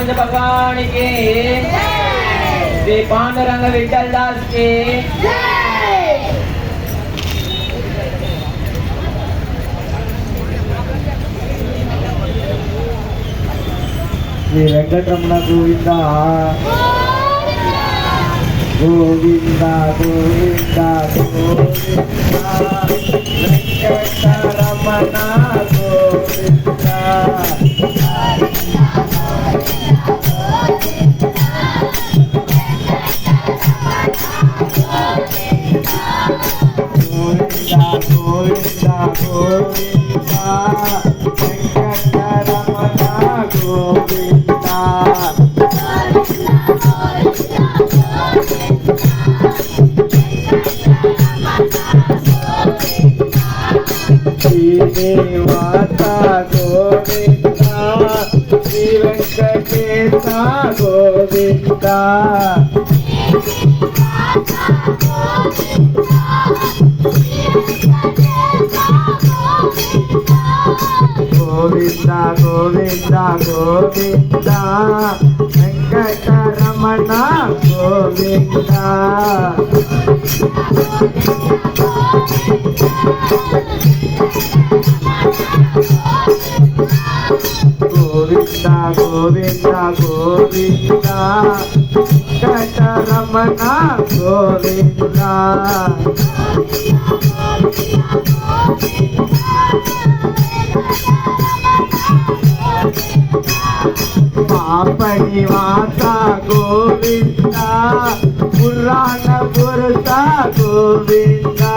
रामचंद्र भगवान की, श्री पांडुरंग विठल दास की। श्री वेंकटरमण गोविंद गोविंद गोविंद गोविंद वेंकटरमण गोविंद श्रीनिवासा गोविंदा श्री वेंकटेश गोविंदा गोविंदा गोविंदा गोविंदा वेंकटरमण गोविंदा गोविंदा गोविंदा गोविंदा वेंकटरमण गोविंदा पापनिवासा गोविंदा पुराणपुरता गोविंदा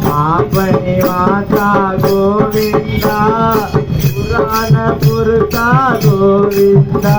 पापनिवासा गोविंदा पुराणपुरता गोविंदा